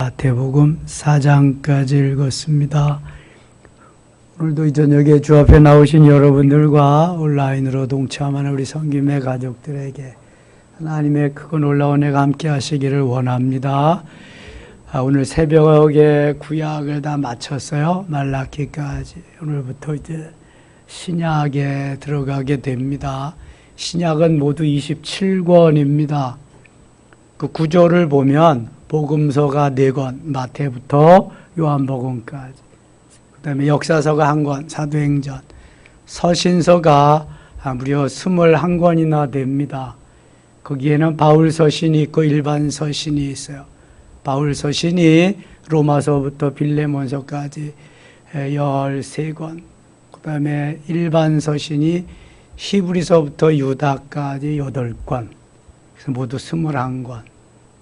마태복음 4장까지 읽었습니다. 오늘도 이 저녁에 주 앞에 나오신 여러분들과 온라인으로 동참하는 우리 성김의 가족들에게 하나님의 크고 놀라운 애가 함께 하시기를 원합니다. 오늘 새벽에 구약을 다 마쳤어요. 말라기까지. 오늘부터 이제 신약에 들어가게 됩니다. 신약은 모두 27권입니다. 그 구조를 보면 복음서가 4권, 마태부터 요한복음까지. 그 다음에 역사서가 1권, 사도행전. 서신서가 무려 21권이나 됩니다. 거기에는 바울 서신이 있고 일반 서신이 있어요. 바울 서신이 로마서부터 빌레몬서까지 13권. 그 다음에 일반 서신이 히브리서부터 유다까지 8권. 그래서 모두 21권.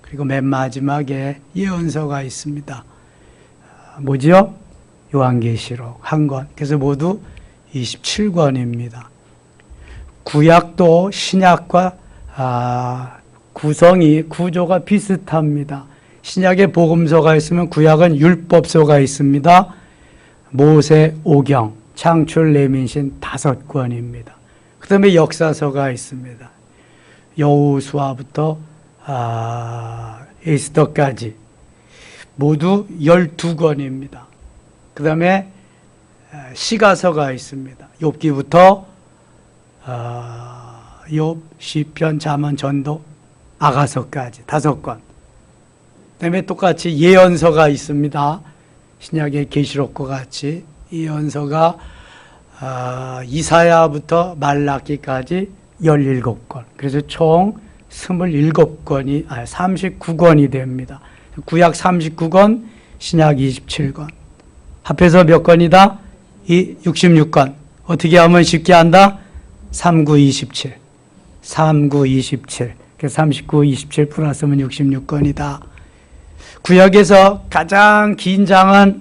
그리고 맨 마지막에 예언서가 있습니다. 뭐지요? 요한계시록 1권. 그래서 모두 27권입니다. 구약도 신약과 구조가 비슷합니다. 신약에 복음서가 있으면 구약은 율법서가 있습니다. 모세, 오경, 창출, 레민신 5권입니다. 그 다음에 역사서가 있습니다. 여호수아부터 에스더까지 모두 12권입니다. 그 다음에 시가서가 있습니다. 욥기부터 욥, 시편, 잠언, 전도, 아가서까지 5권. 그 다음에 똑같이 예언서가 있습니다. 신약의 계시록과 같이 예언서가 이사야부터 말라기까지 17권. 그래서 총 39권이 됩니다. 구약 39권, 신약 27권. 합해서 몇 권이다? 66권. 어떻게 하면 쉽게 한다? 39, 27. 39, 27. 그래서 39, 27 플러스면 66권이다. 구약에서 가장 긴 장은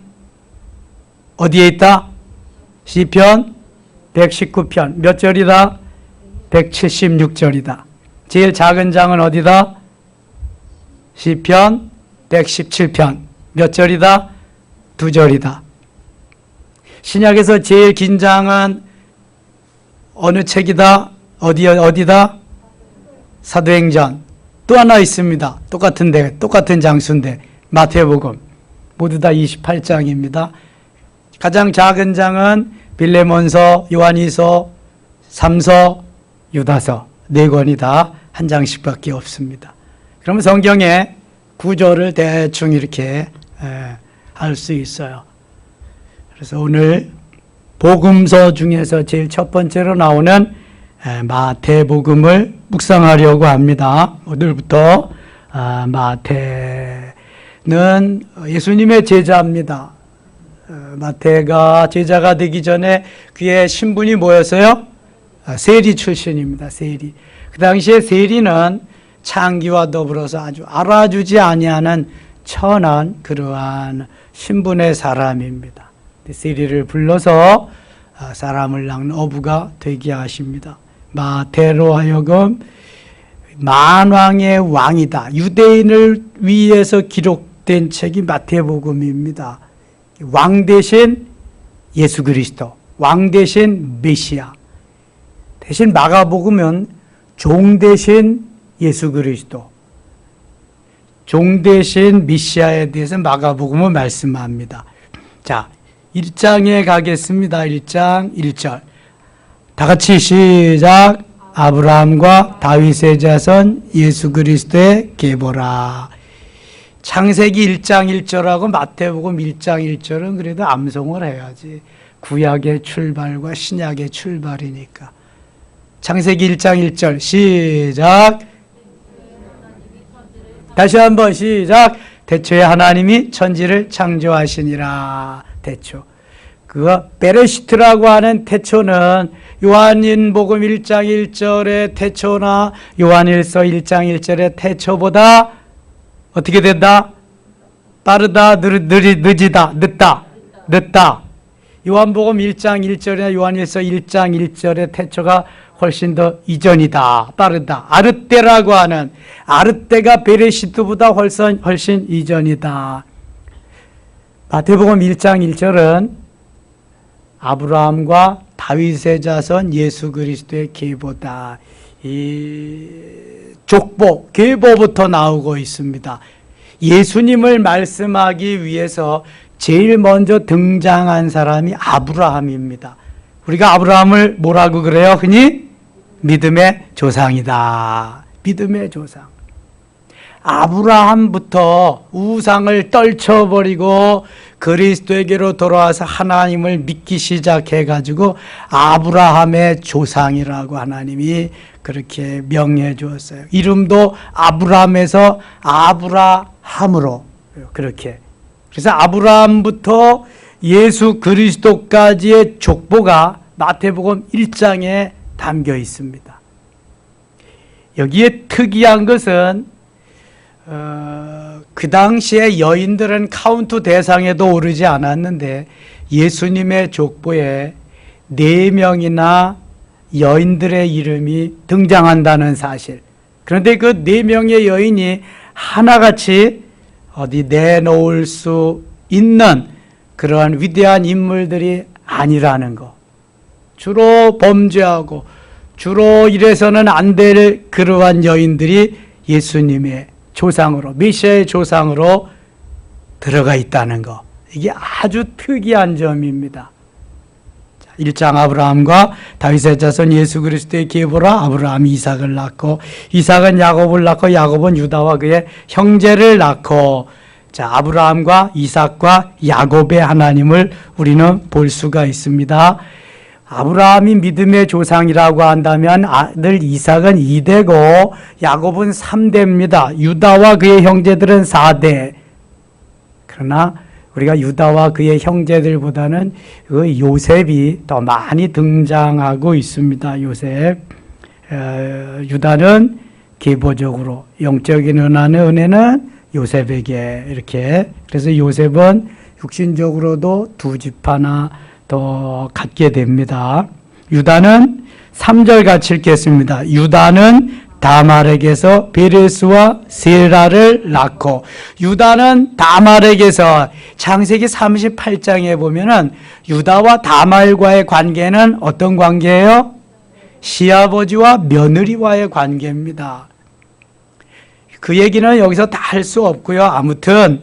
어디에 있다? 시편 119편. 몇 절이다? 176절이다. 제일 작은 장은 어디다? 시편 117편. 몇 절이다? 2절이다. 신약에서 제일 긴 장은 어느 책이다? 어디다? 사도행전. 또 하나 있습니다. 똑같은 장수인데 마태복음. 모두 다 28장입니다. 가장 작은 장은 빌레몬서, 요한이서, 3서, 유다서. 4권이 다 한 장씩밖에 없습니다. 그러면 성경의 구조를 대충 이렇게 알 수 있어요. 그래서 오늘 복음서 중에서 제일 첫 번째로 나오는 마태복음을 묵상하려고 합니다. 오늘부터 마태는 예수님의 제자입니다. 마태가 제자가 되기 전에 그의 신분이 뭐였어요? 세리 출신입니다. 세리. 그 당시에 세리는 창기와 더불어서 아주 알아주지 아니하는 천한 그러한 신분의 사람입니다. 세리를 불러서 사람을 낳는 어부가 되게 하십니다. 마태로 하여금 만왕의 왕이다. 유대인을 위해서 기록된 책이 마태복음입니다. 왕 대신 예수 그리스도, 왕 대신 메시아. 대신 마가복음은 종 대신 예수 그리스도, 종 대신 메시아에 대해서 마가복음은 말씀합니다. 자, 1장에 가겠습니다. 1장 1절. 다 같이 시작. 아브라함과 다윗의 자손 예수 그리스도의 계보라. 창세기 1장 1절하고 마태복음 1장 1절은 그래도 암송을 해야지. 구약의 출발과 신약의 출발이니까. 창세기 1장 1절 시작. 다시 한번 시작. 태초에 하나님이 천지를 창조하시니라. 태초. 그거 베레시트라고 하는 태초는 요한복음 1장 1절의 태초나 요한일서 1장 1절의 태초보다 어떻게 된다? 빠르다, 늦다. 요한복음 1장 1절이나 요한일서 1장 1절의 태초가 훨씬 더 이전이다, 빠르다. 아르떼라고 하는, 아르떼가 베레시트보다 훨씬 이전이다. 마태복음 1장 1절은 아브라함과 다윗의 자손 예수 그리스도의 계보다. 이 족보, 계보부터 나오고 있습니다. 예수님을 말씀하기 위해서 제일 먼저 등장한 사람이 아브라함입니다. 우리가 아브라함을 뭐라고 그래요? 흔히 믿음의 조상이다. 믿음의 조상. 아브라함부터 우상을 떨쳐버리고 그리스도에게로 돌아와서 하나님을 믿기 시작해가지고 아브라함의 조상이라고 하나님이 그렇게 명해 주었어요. 이름도 아브라함에서 아브라함으로 그렇게. 그래서 아브라함부터 예수 그리스도까지의 족보가 마태복음 1장에 담겨 있습니다. 여기에 특이한 것은 그 당시에 여인들은 카운트 대상에도 오르지 않았는데 예수님의 족보에 4명이나 여인들의 이름이 등장한다는 사실. 그런데 그 4명의 여인이 하나같이 어디 내놓을 수 있는 그러한 위대한 인물들이 아니라는 것. 주로 범죄하고 주로 이래서는 안 될 그러한 여인들이 예수님의 조상으로, 메시아의 조상으로 들어가 있다는 것. 이게 아주 특이한 점입니다. 1장 아브라함과 다윗의 자손 예수 그리스도의 계보라. 아브라함이 이삭을 낳고 이삭은 야곱을 낳고 야곱은 유다와 그의 형제를 낳고. 자, 아브라함과 이삭과 야곱의 하나님을 우리는 볼 수가 있습니다. 아브라함이 믿음의 조상이라고 한다면 아들 이삭은 2대고 야곱은 3대입니다. 유다와 그의 형제들은 4대. 그러나 우리가 유다와 그의 형제들보다는 그 요셉이 더 많이 등장하고 있습니다. 요셉. 유다는 계보적으로 영적인 은혜는 요셉에게 이렇게. 그래서 요셉은 육신적으로도 2지파나 더 갖게 됩니다. 유다는 3절 같이 읽겠습니다. 유다는 다말에게서 베레스와 세라를 낳고. 유다는 다말에게서 창세기 38장에 보면은 유다와 다말과의 관계는 어떤 관계예요? 시아버지와 며느리와의 관계입니다. 그 얘기는 여기서 다 할 수 없고요. 아무튼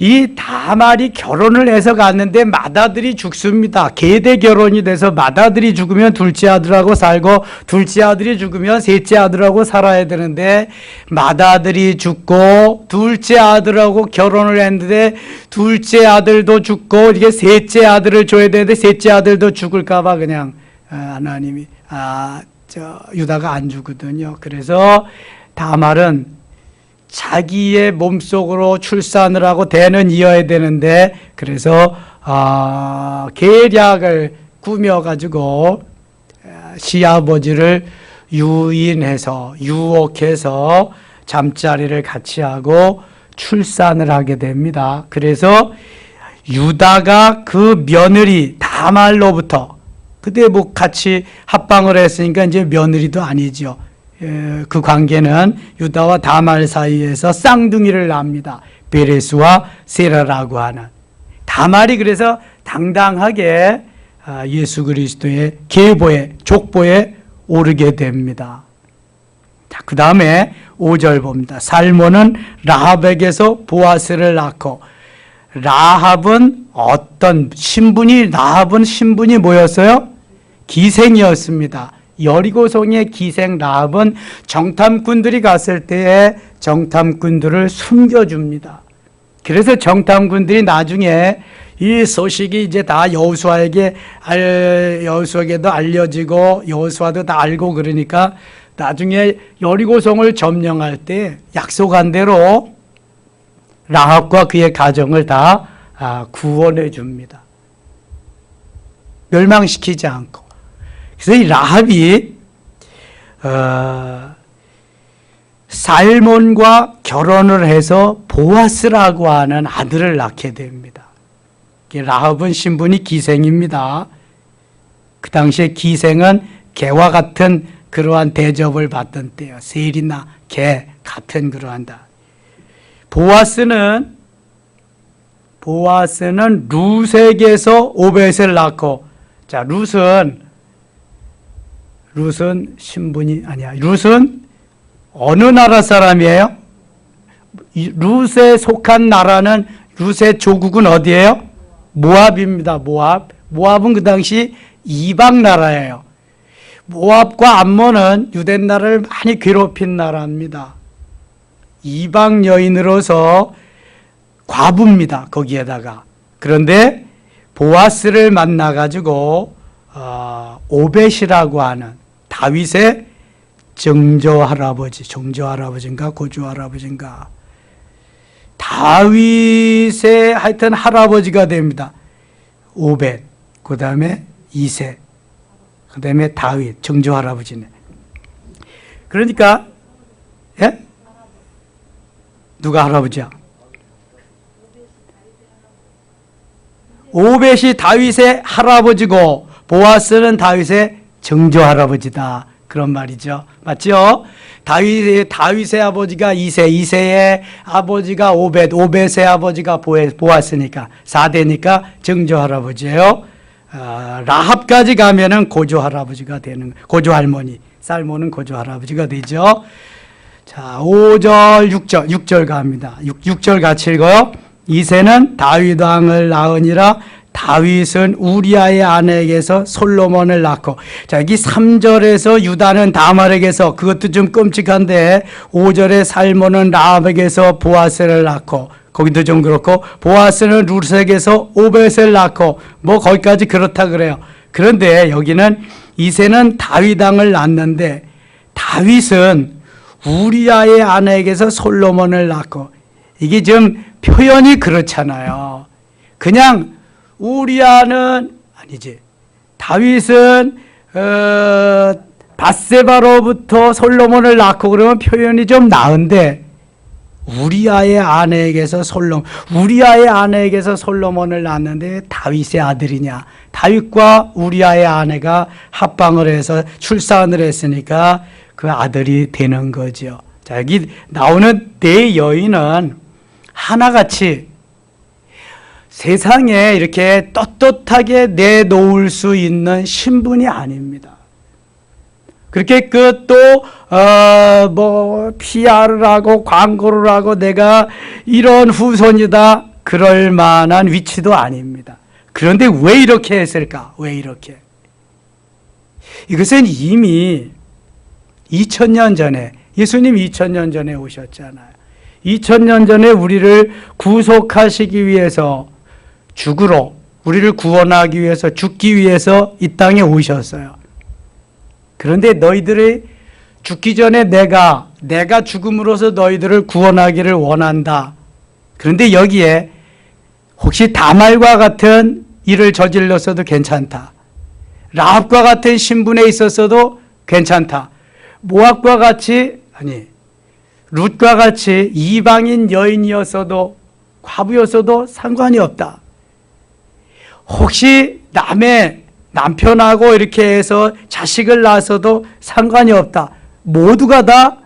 이 다말이 결혼을 해서 갔는데 맏아들이 죽습니다. 계대 결혼이 돼서 맏아들이 죽으면 둘째 아들하고 살고 둘째 아들이 죽으면 셋째 아들하고 살아야 되는데 맏아들이 죽고 둘째 아들하고 결혼을 했는데 둘째 아들도 죽고 이게 셋째 아들을 줘야 되는데 셋째 아들도 죽을까 봐 그냥 하나님이 유다가 안 주거든요. 그래서 다말은 자기의 몸속으로 출산을 하고 대는 이어야 되는데 그래서 계략을 꾸며가지고 시아버지를 유인해서 유혹해서 잠자리를 같이 하고 출산을 하게 됩니다. 그래서 유다가 그 며느리 다말로부터 그때 뭐 같이 합방을 했으니까 이제 며느리도 아니죠. 그 관계는 유다와 다말 사이에서 쌍둥이를 낳습니다. 베레스와 세라라고 하는. 다말이 그래서 당당하게 예수 그리스도의 계보에 족보에 오르게 됩니다. 자, 그 다음에 5절 봅니다. 살몬은 라합에게서 보아스를 낳고. 라합은 어떤 신분이, 라합은 신분이 뭐였어요? 기생이었습니다. 여리고성의 기생 라합은 정탐꾼들이 갔을 때에 정탐꾼들을 숨겨줍니다. 그래서 정탐꾼들이 나중에 이 소식이 이제 다 여호수아에게도 알려지고 여호수아도 다 알고 그러니까 나중에 여리고성을 점령할 때 약속한 대로 라합과 그의 가정을 다 구원해 줍니다. 멸망시키지 않고. 그래서 이 라합이 살몬과 결혼을 해서 보아스라고 하는 아들을 낳게 됩니다. 라합은 신분이 기생입니다. 그 당시에 기생은 개와 같은 그러한 대접을 받던 때요. 세리나 개 같은 그러한다. 보아스는 룻에게서 오벳을 낳고, 자, 룻은 신분이 아니야. 룻은 어느 나라 사람이에요? 룻에 속한 나라는, 룻의 조국은 어디예요? 모압입니다. 모압은 그 당시 이방 나라예요. 모압과 암몬은 유대 나라를 많이 괴롭힌 나라입니다. 이방 여인으로서 과부입니다. 거기에다가. 그런데 보아스를 만나가지고 오벳이라고 하는 다윗의 정조할아버지인가 고조할아버지인가, 다윗의 하여튼 할아버지가 됩니다. 오벳, 그 다음에 이세, 그 다음에 다윗, 정조할아버지네. 그러니까, 예? 누가 할아버지야? 오벳이 다윗의 할아버지고 보아스는 다윗의 정조할아버지다. 그런 말이죠. 맞죠? 다윗의 아버지가 이세의 아버지가 오벳의 아버지가 보아스니까 4대니까 정조할아버지예요. 라합까지 가면은 고조할아버지가 되는, 고조할머니, 살모는 고조할아버지가 되죠. 자, 5절, 6절 갑니다. 6절 같이 읽어요. 이새는 다윗 왕을 낳으니라. 다윗은 우리아의 아내에게서 솔로몬을 낳고. 자, 여기 3절에서 유다는 다말에게서, 그것도 좀 끔찍한데 5절에 살몬은 라합에게서 보아스를 낳고, 거기도 좀 그렇고, 보아스는 룻에게서 오벳을 낳고, 뭐 거기까지 그렇다 그래요. 그런데 여기는 이새는 다윗 왕을 낳는데 다윗은 우리아의 아내에게서 솔로몬을 낳고, 이게 좀 표현이 그렇잖아요. 그냥 우리아는 아니지, 다윗은 밧세바로부터 솔로몬을 낳고 그러면 표현이 좀 나은데, 우리아의 아내에게서 솔로몬을 낳는데 다윗의 아들이냐? 다윗과 우리아의 아내가 합방을 해서 출산을 했으니까 그 아들이 되는 거죠. 자, 여기 나오는 네 여인은 하나같이 세상에 이렇게 떳떳하게 내놓을 수 있는 신분이 아닙니다. 그렇게 뭐 PR을 하고 광고를 하고 내가 이런 후손이다 그럴 만한 위치도 아닙니다. 그런데 왜 이렇게 했을까? 왜 이렇게? 이것은 이미 2000년 전에, 예수님 2000년 전에 오셨잖아요. 2000년 전에 우리를 구속하시기 위해서, 죽으러, 우리를 구원하기 위해서, 죽기 위해서 이 땅에 오셨어요. 그런데 너희들이 죽기 전에 내가 죽음으로써 너희들을 구원하기를 원한다. 그런데 여기에 혹시 다말과 같은 일을 저질렀어도 괜찮다. 라합과 같은 신분에 있었어도 괜찮다. 모압과 같이, 룻과 같이 이방인 여인이었어도, 과부였어도 상관이 없다. 혹시 남의 남편하고 이렇게 해서 자식을 낳아서도 상관이 없다. 모두가 다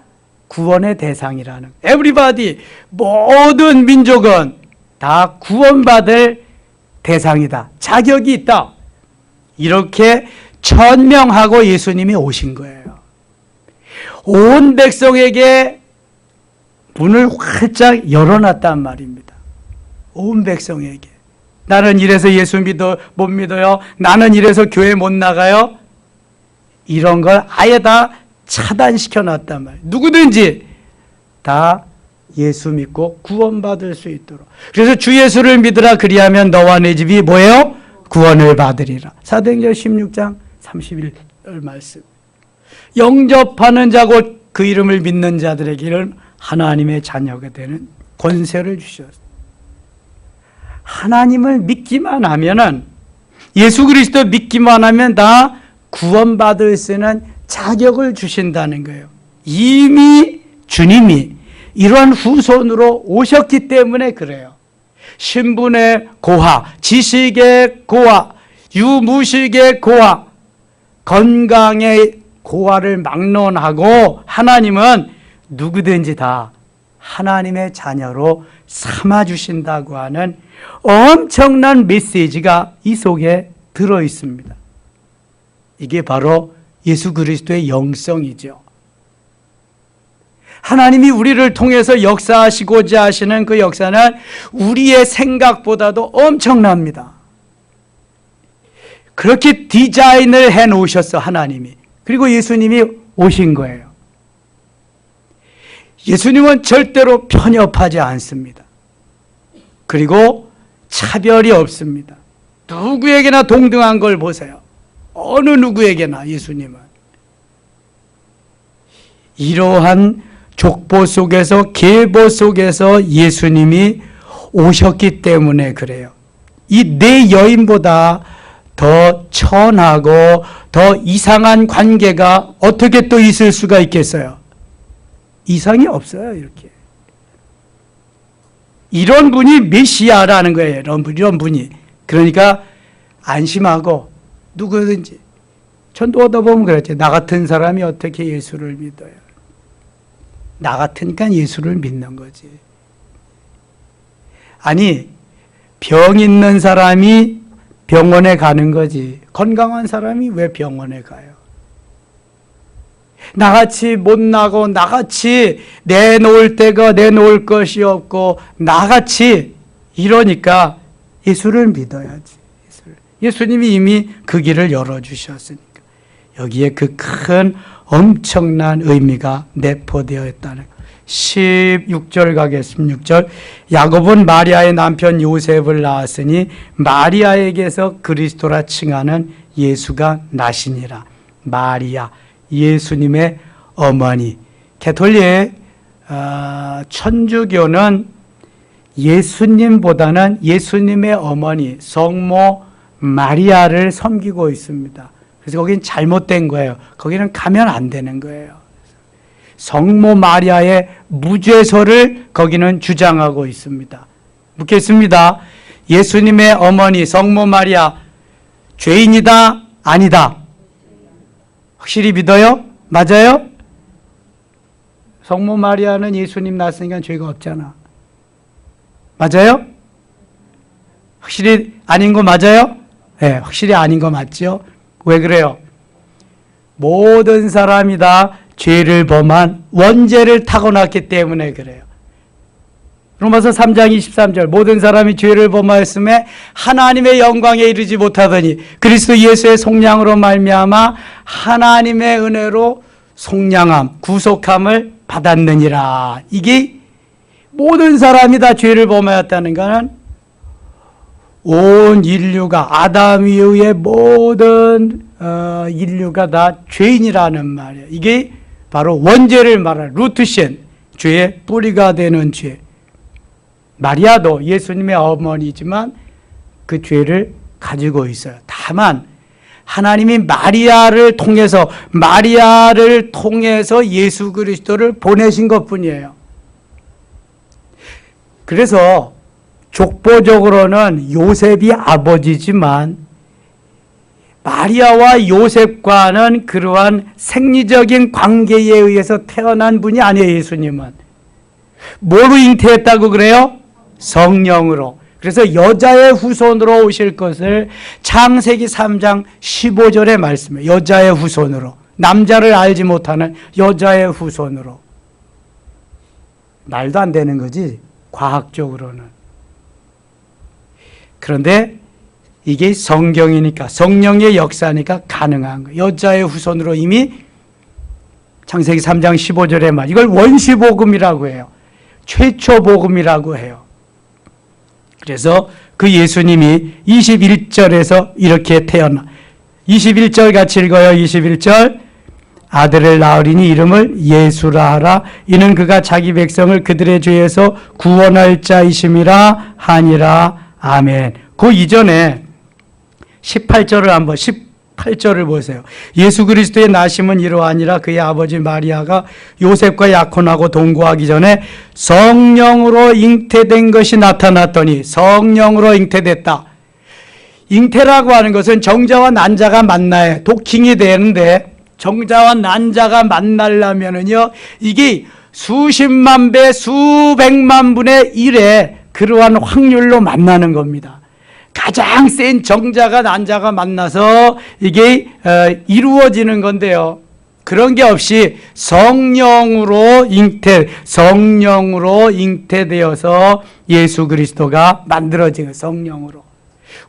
구원의 대상이라는, everybody, 모든 민족은 다 구원받을 대상이다. 자격이 있다. 이렇게 천명하고 예수님이 오신 거예요. 온 백성에게 문을 활짝 열어놨단 말입니다. 온 백성에게. 나는 이래서 예수 못 믿어요. 나는 이래서 교회 못 나가요. 이런 걸 아예 다 차단시켜 놨단 말이에요. 누구든지 다 예수 믿고 구원받을 수 있도록. 그래서 주 예수를 믿으라, 그리하면 너와 내 집이 뭐예요? 구원을 받으리라. 사도행전 16장 31절 말씀. 영접하는 자고 그 이름을 믿는 자들에게는 하나님의 자녀가 되는 권세를 주셨어요. 하나님을 믿기만 하면은, 예수 그리스도 믿기만 하면 다 구원받을 수 있는 자격을 주신다는 거예요. 이미 주님이 이러한 후손으로 오셨기 때문에 그래요. 신분의 고하, 지식의 고하, 유무식의 고하, 건강의 고아를 막론하고 하나님은 누구든지 다 하나님의 자녀로 삼아주신다고 하는 엄청난 메시지가 이 속에 들어있습니다. 이게 바로 예수 그리스도의 영성이죠. 하나님이 우리를 통해서 역사하시고자 하시는 그 역사는 우리의 생각보다도 엄청납니다. 그렇게 디자인을 해 놓으셨어, 하나님이. 그리고 예수님이 오신 거예요. 예수님은 절대로 편협하지 않습니다. 그리고 차별이 없습니다. 누구에게나 동등한 걸 보세요. 어느 누구에게나 예수님은. 이러한 족보 속에서, 계보 속에서 예수님이 오셨기 때문에 그래요. 이 네 여인보다 더 천하고 더 이상한 관계가 어떻게 또 있을 수가 있겠어요? 이상이 없어요, 이렇게. 이런 분이 메시아라는 거예요, 이런 분이. 그러니까 안심하고 누구든지. 전도 오다 보면 그랬지. 나 같은 사람이 어떻게 예수를 믿어요? 나 같으니까 예수를 믿는 거지. 아니, 병 있는 사람이 병원에 가는 거지. 건강한 사람이 왜 병원에 가요? 나같이 못나고 나같이 내놓을 것이 없고 나같이 이러니까 예수를 믿어야지. 예수님이 이미 그 길을 열어주셨으니까. 여기에 그 큰 엄청난 의미가 내포되어 있다는 것. 16절 가겠습니다. 16절. 야곱은 마리아의 남편 요셉을 낳았으니 마리아에게서 그리스도라 칭하는 예수가 나시니라. 마리아, 예수님의 어머니. 가톨릭 천주교는 예수님보다는 예수님의 어머니 성모 마리아를 섬기고 있습니다. 그래서 거긴 잘못된 거예요. 거기는 가면 안 되는 거예요. 성모 마리아의 무죄서를 거기는 주장하고 있습니다. 묻겠습니다. 예수님의 어머니 성모 마리아 죄인이다? 아니다? 확실히 믿어요? 맞아요? 성모 마리아는 예수님 낳았으니까 죄가 없잖아. 맞아요? 확실히 아닌 거 맞아요? 네, 확실히 아닌 거 맞죠? 왜 그래요? 모든 사람이 다 죄를 범한 원죄를 타고났기 때문에 그래요. 로마서 3장 23절. 모든 사람이 죄를 범하였음에 하나님의 영광에 이르지 못하더니 그리스도 예수의 속량으로 말미암아 하나님의 은혜로 속량함, 구속함을 받았느니라. 이게 모든 사람이 다 죄를 범하였다는 것은 온 인류가 아담 이후의 모든 인류가 다 죄인이라는 말이에요. 이게 바로 원죄를 말하는 루트신, 죄의 뿌리가 되는 죄. 마리아도 예수님의 어머니지만 그 죄를 가지고 있어요. 다만 하나님이 마리아를 통해서 예수 그리스도를 보내신 것뿐이에요. 그래서 족보적으로는 요셉이 아버지지만 마리아와 요셉과는 그러한 생리적인 관계에 의해서 태어난 분이 아니에요. 예수님은 뭐로 잉태했다고 그래요? 성령으로. 그래서 여자의 후손으로 오실 것을 창세기 3장 15절에 말씀해요. 여자의 후손으로. 남자를 알지 못하는 여자의 후손으로. 말도 안 되는 거지, 과학적으로는. 그런데 이게 성경이니까, 성령의 역사니까 가능한 거예요. 여자의 후손으로 이미 창세기 3장 15절에 말, 이걸 원시복음이라고 해요. 최초복음이라고 해요. 그래서 그 예수님이 21절에서 이렇게 태어나, 21절 같이 읽어요. 21절. 아들을 낳으리니 이름을 예수라 하라. 이는 그가 자기 백성을 그들의 죄에서 구원할 자이심이라 하니라. 아멘. 그 이전에 18절을 한번 18절을 보세요. 예수 그리스도의 나심은 이러하니라. 그의 아버지 마리아가 요셉과 약혼하고 동거하기 전에 성령으로 잉태된 것이 나타났더니, 성령으로 잉태됐다. 잉태라고 하는 것은 정자와 난자가 만나야 도킹이 되는데, 정자와 난자가 만나려면은요, 이게 수십만 배, 수백만 분의 1의 그러한 확률로 만나는 겁니다. 가장 센 정자가 난자가 만나서 이게 이루어지는 건데요. 그런 게 없이 성령으로 잉태되어서 예수 그리스도가 만들어진 거예요. 성령으로.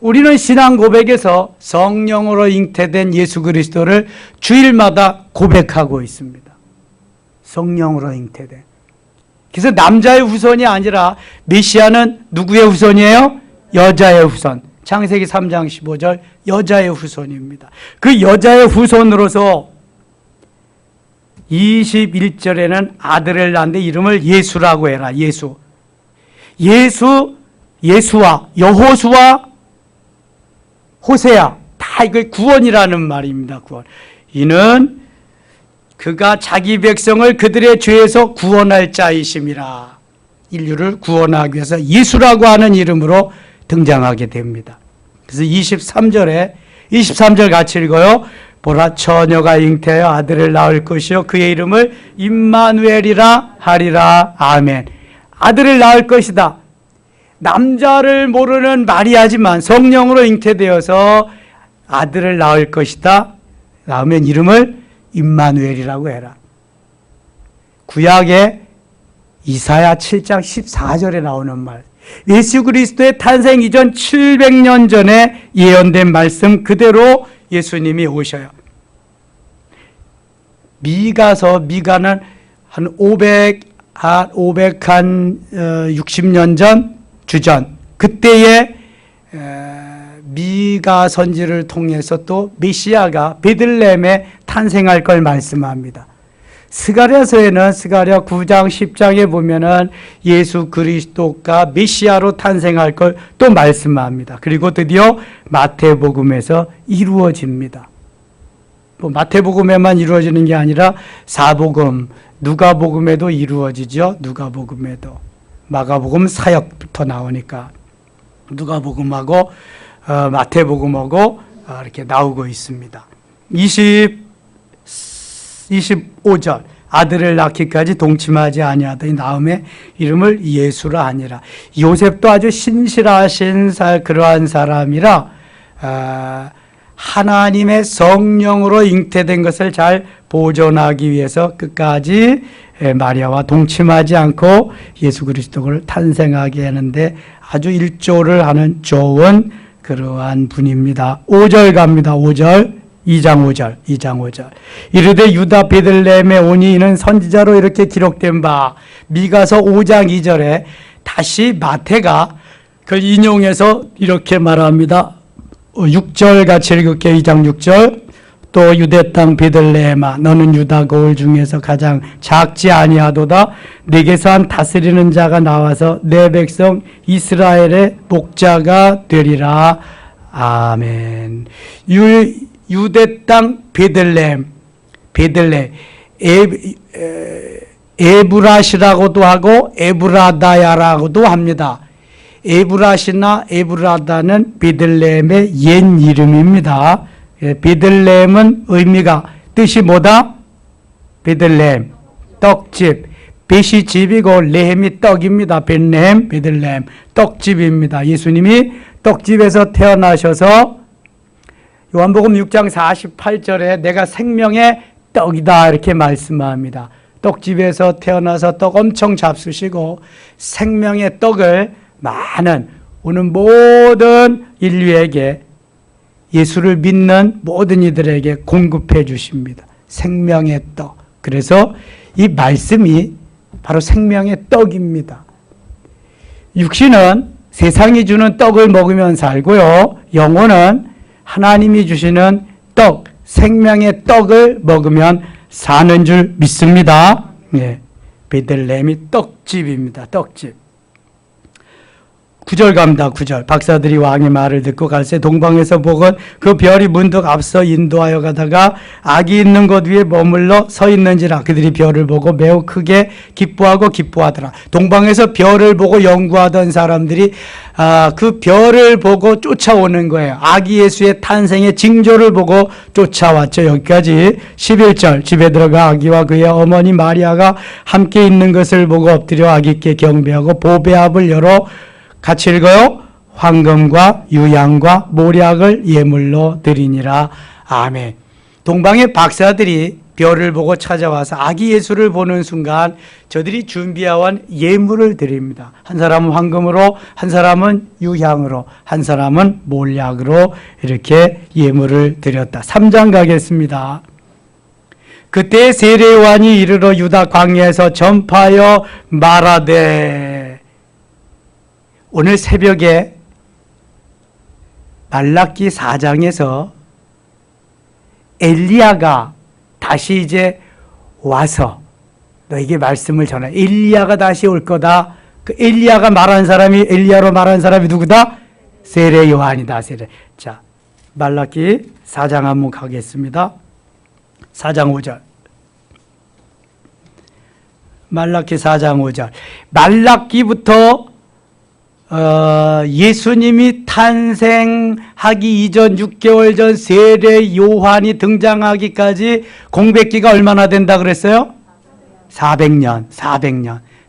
우리는 신앙 고백에서 성령으로 잉태된 예수 그리스도를 주일마다 고백하고 있습니다. 성령으로 잉태된. 그래서 남자의 후손이 아니라 메시아는 누구의 후손이에요? 여자의 후손. 창세기 3장 15절 여자의 후손입니다. 그 여자의 후손으로서 21절에는 아들을 낳는데 이름을 예수라고 해라. 예수와 여호수아, 호세아 다 이거 구원이라는 말입니다. 구원. 이는 그가 자기 백성을 그들의 죄에서 구원할 자이심이라. 인류를 구원하기 위해서 예수라고 하는 이름으로 등장하게 됩니다. 그래서 23절 같이 읽어요. 보라, 처녀가 잉태하여 아들을 낳을 것이요 그의 이름을 임마누엘이라 하리라. 아멘. 아들을 낳을 것이다. 남자를 모르는 마리아지만 성령으로 잉태되어서 아들을 낳을 것이다. 낳으면 이름을 임마누엘이라고 해라. 구약의 이사야 7장 14절에 나오는 말. 예수 그리스도의 탄생 이전 700년 전에 예언된 말씀 그대로 예수님이 오셔요. 미가는 한 560년 전 주전 그때에 미가 선지를 통해서 또 메시아가 베들레헴에 탄생할 걸 말씀합니다. 스가랴서에는 스가랴 9장 10장에 보면은 예수 그리스도가 메시아로 탄생할 걸 또 말씀합니다. 그리고 드디어 마태복음에서 이루어집니다. 뭐 마태복음에만 이루어지는 게 아니라 사복음, 누가복음에도 이루어지죠. 누가복음에도. 마가복음 사역부터 나오니까 누가복음하고 마태복음하고 이렇게 나오고 있습니다. 25절 아들을 낳기까지 동침하지 아니하더니 낳음에 이름을 예수라 하니라. 요셉도 아주 신실하신 그러한 사람이라 하나님의 성령으로 잉태된 것을 잘 보존하기 위해서 끝까지 마리아와 동침하지 않고 예수 그리스도를 탄생하게 하는데 아주 일조를 하는 좋은 그러한 분입니다. 5절 갑니다. 5절. 2장 5절. 이르되 유다 베들레헴에 오니 이는 선지자로 이렇게 기록된 바. 미가서 5장 2절에 다시 마태가 그 인용해서 이렇게 말합니다. 6절 같이 읽을게요. 2장 6절. 또 유대 땅 베들레헴아 너는 유다 거울 중에서 가장 작지 아니하도다. 내게서 한 다스리는 자가 나와서 내 백성 이스라엘의 목자가 되리라. 아멘. 유대 땅 베들레헴 에브라시라고도 하고 에브라다야라고도 합니다. 에브라시나 에브라다는 베들레헴의 옛 이름입니다. 베들레헴은 뜻이 뭐다? 베들레헴, 떡집. 벳이 집이고 레헴이 떡입니다. 베들레헴, 떡집입니다. 예수님이 떡집에서 태어나셔서 요한복음 6장 48절에 내가 생명의 떡이다 이렇게 말씀합니다. 떡집에서 태어나서 떡 엄청 잡수시고 생명의 떡을 많은 오는 모든 인류에게 예수를 믿는 모든 이들에게 공급해 주십니다. 생명의 떡. 그래서 이 말씀이 바로 생명의 떡입니다. 육신은 세상이 주는 떡을 먹으면 살고요. 영혼은 하나님이 주시는 떡, 생명의 떡을 먹으면 사는 줄 믿습니다. 예, 베들레헴이 떡집입니다. 떡집. 구절 갑니다. 9절. 박사들이 왕의 말을 듣고 갈새 동방에서 보건 그 별이 문득 앞서 인도하여 가다가 악이 있는 곳 위에 머물러 서 있는지라. 그들이 별을 보고 매우 크게 기뻐하고 기뻐하더라. 동방에서 별을 보고 연구하던 사람들이 그 별을 보고 쫓아오는 거예요. 아기 예수의 탄생의 징조를 보고 쫓아왔죠. 여기까지 11절. 집에 들어가 아기와 그의 어머니 마리아가 함께 있는 것을 보고 엎드려 아기께 경배하고 보배합을 열어 같이 읽어요. 황금과 유향과 모략을 예물로 드리니라. 아멘. 동방의 박사들이 별을 보고 찾아와서 아기 예수를 보는 순간 저들이 준비해온 예물을 드립니다. 한 사람은 황금으로, 한 사람은 유향으로, 한 사람은 몰약으로 이렇게 예물을 드렸다. 3장 가겠습니다. 그때 세례 요한이 이르러 유다 광야에서 전파하여 말하되. 오늘 새벽에 말라기 4장에서 엘리야가 다시 이제 와서 너에게 말씀을 전해. 엘리야가 다시 올 거다. 그 엘리야가 말한 사람이, 엘리야로 말한 사람이 누구다? 세례 요한이다. 세례. 자, 말라기 4장 한번 가겠습니다. 4장 5절. 말라기 4장 5절. 말라기부터 예수님이 탄생하기 이전 6개월 전 세례 요한이 등장하기까지 공백기가 얼마나 된다 그랬어요? 400년.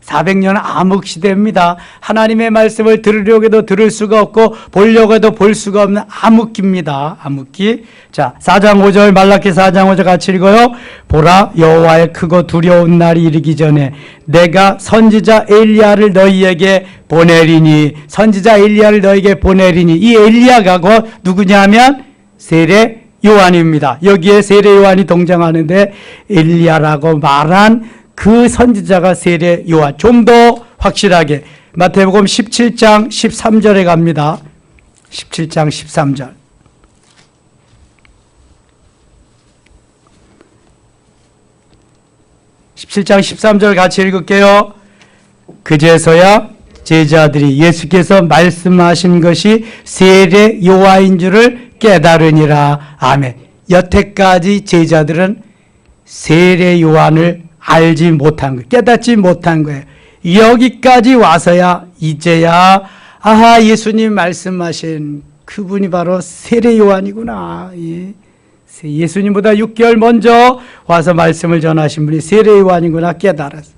400년은 암흑시대입니다. 하나님의 말씀을 들으려고 해도 들을 수가 없고 보려고 해도 볼 수가 없는 암흑기입니다. 암흑기. 자, 4장 5절 말라기 4장 5절 같이 읽어요. 보라 여호와의 크고 두려운 날이 이르기 전에 내가 선지자 엘리야를 너희에게 보내리니. 선지자 엘리야를 너희에게 보내리니. 이 엘리야가 곧 누구냐면 세례 요한입니다. 여기에 세례 요한이 등장하는데 엘리야라고 말한 그 선지자가 세례 요한. 좀 더 확실하게 마태복음 17장 13절에 갑니다. 17장 13절. 17장 13절 같이 읽을게요. 그제서야 제자들이 예수께서 말씀하신 것이 세례 요한인 줄을 깨달으니라. 아멘. 여태까지 제자들은 세례 요한을 알지 못한 거예요. 깨닫지 못한 거예요. 여기까지 와서야 이제야 아하, 예수님 말씀하신 그분이 바로 세례 요한이구나. 예수님보다 6개월 먼저 와서 말씀을 전하신 분이 세례 요한이구나 깨달았어요.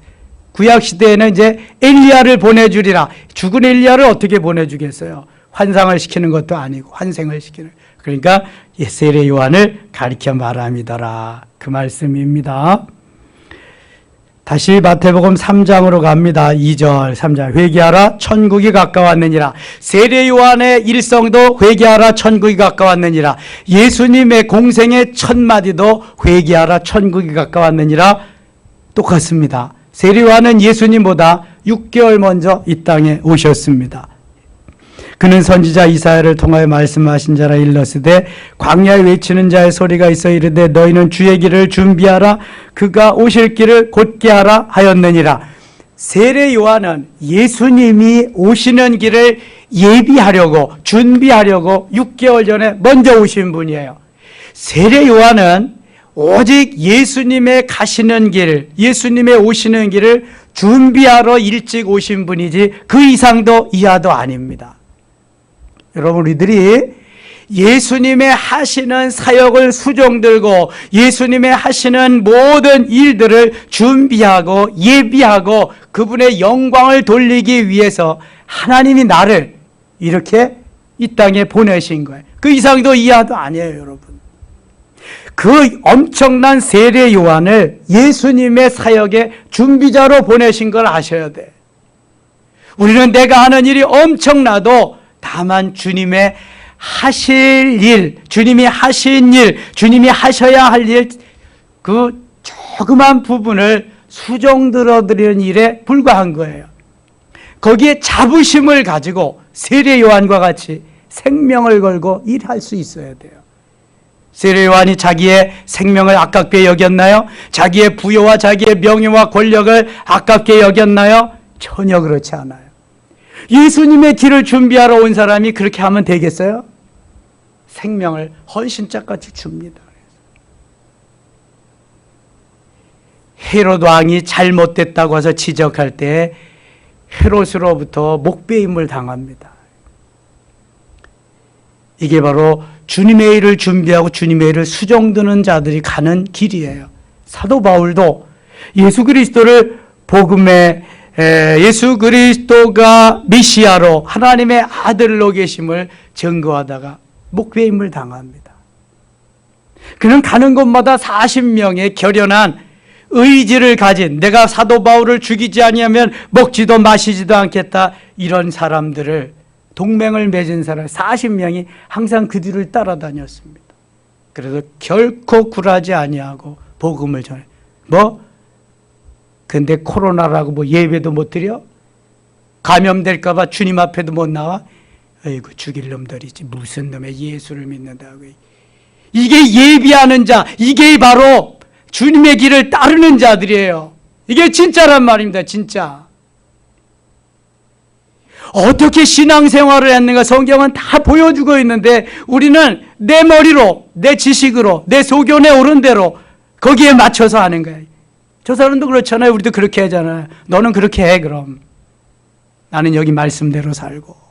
구약시대에는 이제 엘리야를 보내주리라. 죽은 엘리야를 어떻게 보내주겠어요? 환상을 시키는 것도 아니고 환생을 시키는. 그러니까 세례 요한을 가리켜 말함이더라. 그 말씀입니다. 다시 마태복음 3장으로 갑니다. 2절 3장. 회개하라 천국이 가까웠느니라. 세례 요한의 일성도 회개하라 천국이 가까웠느니라. 예수님의 공생의 첫 마디도 회개하라 천국이 가까웠느니라. 똑같습니다. 세례 요한은 예수님보다 6개월 먼저 이 땅에 오셨습니다. 그는 선지자 이사야를 통하여 말씀하신 자라 일렀으되 광야에 외치는 자의 소리가 있어 이르되 너희는 주의 길을 준비하라 그가 오실 길을 곧게 하라 하였느니라. 세례 요한은 예수님이 오시는 길을 예비하려고 준비하려고 6개월 전에 먼저 오신 분이에요. 세례 요한은 오직 예수님의 가시는 길, 예수님의 오시는 길을 준비하러 일찍 오신 분이지 그 이상도 이하도 아닙니다. 여러분, 우리들이 예수님의 하시는 사역을 수종들고 예수님의 하시는 모든 일들을 준비하고 예비하고 그분의 영광을 돌리기 위해서 하나님이 나를 이렇게 이 땅에 보내신 거예요. 그 이상도 이하도 아니에요, 여러분. 그 엄청난 세례 요한을 예수님의 사역의 준비자로 보내신 걸 아셔야 돼. 우리는 내가 하는 일이 엄청나도 다만 주님의 하실 일, 주님이 하신 일, 주님이 하셔야 할 일, 그 조그만 부분을 수종들어드리는 일에 불과한 거예요. 거기에 자부심을 가지고 세례 요한과 같이 생명을 걸고 일할 수 있어야 돼요. 세례 요한이 자기의 생명을 아깝게 여겼나요? 자기의 부여와 자기의 명예와 권력을 아깝게 여겼나요? 전혀 그렇지 않아요. 예수님의 길을 준비하러 온 사람이 그렇게 하면 되겠어요? 생명을 헌신짝같이 줍니다. 헤롯 왕이 잘못됐다고 해서 지적할 때 헤롯으로부터 목베임을 당합니다. 이게 바로 주님의 일을 준비하고 주님의 일을 수종드는 자들이 가는 길이에요. 사도 바울도 예수 그리스도를 복음의 예수 그리스도가 메시아로 하나님의 아들로 계심을 증거하다가 목베임을 당합니다. 그는 가는 곳마다 40명의 결연한 의지를 가진, 내가 사도 바울을 죽이지 아니하면 먹지도 마시지도 않겠다, 이런 사람들을, 동맹을 맺은 사람 40명이 항상 그 뒤를 따라다녔습니다. 그래서 결코 굴하지 아니하고 복음을 전해. 근데 코로나라고 예배도 못 드려? 감염될까 봐 주님 앞에도 못 나와? 아이고, 죽일 놈들이지. 무슨 놈의 예수를 믿는다고. 이게 예비하는 자, 이게 바로 주님의 길을 따르는 자들이에요. 이게 진짜란 말입니다. 진짜. 어떻게 신앙생활을 했는가 성경은 다 보여주고 있는데 우리는 내 머리로, 내 지식으로, 내 소견에 오른 대로 거기에 맞춰서 하는 거예요. 저 사람도 그렇잖아요. 우리도 그렇게 하잖아요. 너는 그렇게 해 그럼. 나는 여기 말씀대로 살고.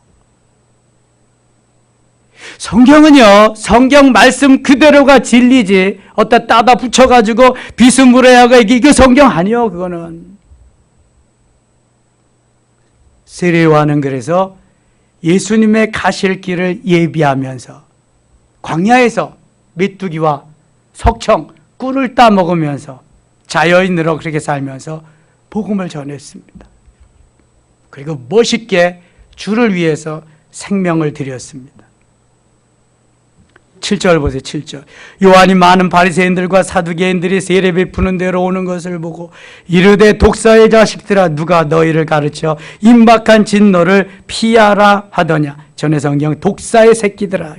성경은요, 성경 말씀 그대로가 진리지 어디다 따다 붙여가지고 비스무리하고 이게 성경 아니요. 그거는. 세례요한은 그래서 예수님의 가실 길을 예비하면서 광야에서 메뚜기와 석청, 꿀을 따먹으면서 자여인으로 그렇게 살면서 복음을 전했습니다. 그리고 멋있게 주를 위해서 생명을 드렸습니다. 7절 보세요. 7절. 요한이 많은 바리새인들과 사두개인들이 세례 베푸는 데로 오는 것을 보고 이르되 독사의 자식들아, 누가 너희를 가르쳐 임박한 진노를 피하라 하더냐. 전에 성경 독사의 새끼들아.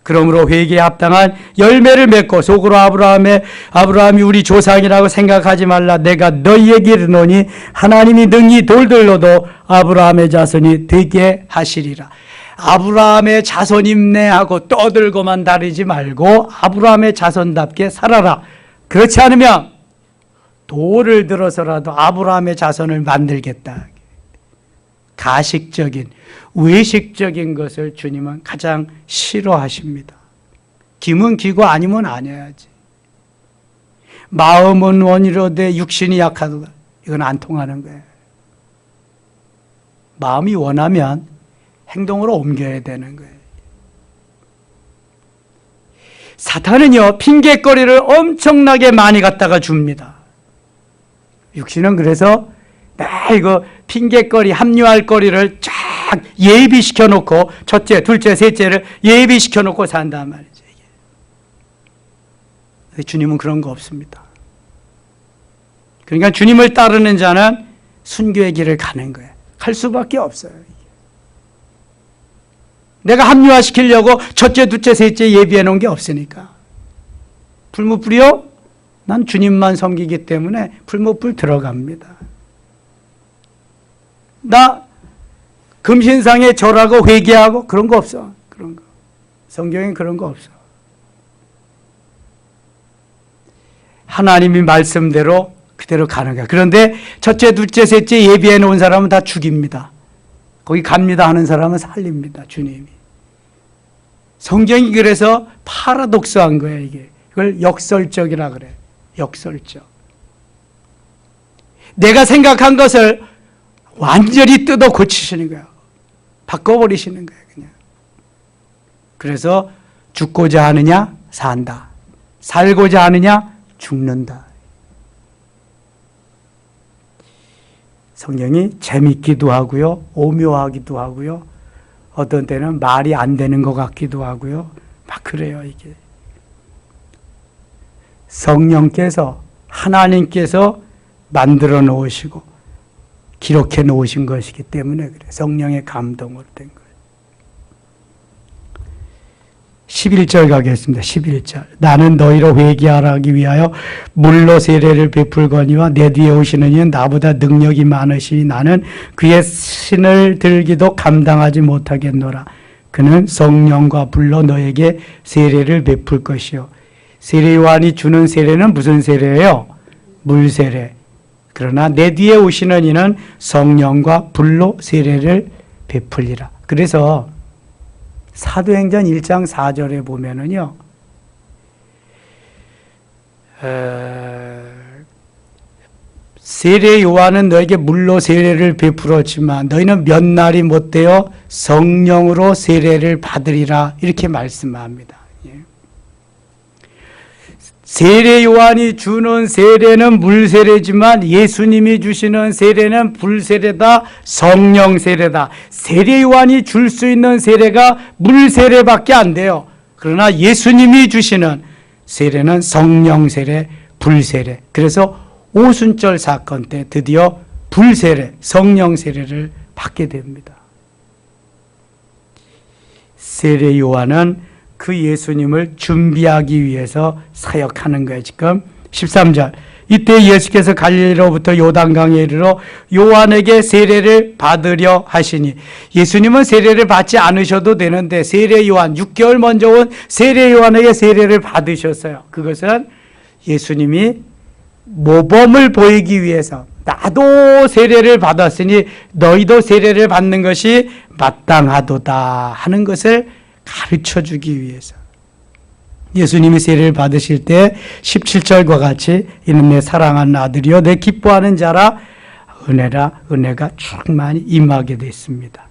그러므로 회개에 합당한 열매를 맺고 속으로 아브라함이 우리 조상이라고 생각하지 말라. 내가 너희에게 이르노니 하나님이 능히 돌들로도 아브라함의 자손이 되게 하시리라. 아브라함의 자손임내하고 떠들고만 다니지 말고 아브라함의 자손답게 살아라. 그렇지 않으면 돌을 들어서라도 아브라함의 자손을 만들겠다. 가식적인, 외식적인 것을 주님은 가장 싫어하십니다. 김은 기고 아니면 아니어야지. 마음은 원이로되 육신이 약하도다. 이건 안 통하는 거예요. 마음이 원하면 행동으로 옮겨야 되는 거예요. 사탄은요, 핑계거리를 엄청나게 많이 갖다가 줍니다. 육신은 그래서 이거 핑계거리, 합리화할 거리를 쫙 예비시켜 놓고 첫째, 둘째, 셋째를 예비시켜 놓고 산단 말이죠. 주님은 그런 거 없습니다. 그러니까 주님을 따르는 자는 순교의 길을 가는 거예요. 갈 수밖에 없어요. 내가 합리화시키려고 첫째, 둘째, 셋째 예비해 놓은 게 없으니까. 풀무불이요? 난 주님만 섬기기 때문에 풀무불 들어갑니다. 나 금신상에 절하고 회개하고 그런 거 없어. 그런 거. 성경엔 그런 거 없어. 하나님이 말씀대로 그대로 가는 거야. 그런데 첫째, 둘째, 셋째 예비해 놓은 사람은 다 죽입니다. 거기 갑니다 하는 사람은 살립니다. 주님이. 성경이 그래서 파라독스한 거예요. 이게. 이걸 역설적이라 그래. 역설적. 내가 생각한 것을 완전히 뜯어 고치시는 거예요. 바꿔버리시는 거예요. 그냥. 그래서 죽고자 하느냐? 산다. 살고자 하느냐? 죽는다. 성경이 재밌기도 하고요. 오묘하기도 하고요. 어떤 때는 말이 안 되는 것 같기도 하고요. 막 그래요, 이게. 성령께서, 하나님께서 만들어 놓으시고 기록해 놓으신 것이기 때문에 그래. 성령의 감동으로 된 거예요. 11절 가겠습니다. 11절. 나는 너희로 회개하기 위하여 물로 세례를 베풀거니와 내 뒤에 오시는 이는 나보다 능력이 많으시니 나는 그의 신을 들기도 감당하지 못하겠노라. 그는 성령과 불로 너에게 세례를 베풀 것이요. 세례 요한이 주는 세례는 무슨 세례예요? 물 세례. 그러나 내 뒤에 오시는 이는 성령과 불로 세례를 베풀리라. 그래서 사도행전 1장 4절에 보면은요, 세례 요한은 너에게 물로 세례를 베풀었지만 너희는 몇 날이 못되어 성령으로 세례를 받으리라. 이렇게 말씀합니다. 세례 요한이 주는 세례는 물 세례지만 예수님이 주시는 세례는 불 세례다, 성령 세례다. 세례 요한이 줄 수 있는 세례가 물 세례밖에 안 돼요. 그러나 예수님이 주시는 세례는 성령 세례, 불 세례. 그래서 오순절 사건 때 드디어 불 세례, 성령 세례를 받게 됩니다. 세례 요한은 그 예수님을 준비하기 위해서 사역하는 거예요. 지금 13절. 이때 예수께서 갈릴리로부터 요단강에 이르러 요한에게 세례를 받으려 하시니, 예수님은 세례를 받지 않으셔도 되는데 세례 요한, 6개월 먼저 온 세례 요한에게 세례를 받으셨어요. 그것은 예수님이 모범을 보이기 위해서, 나도 세례를 받았으니 너희도 세례를 받는 것이 마땅하도다 하는 것을 가르쳐 주기 위해서. 예수님이 세례를 받으실 때 17절과 같이 이는 내 사랑하는 아들이요 내 기뻐하는 자라, 은혜가 충만히 임하게 됐습니다.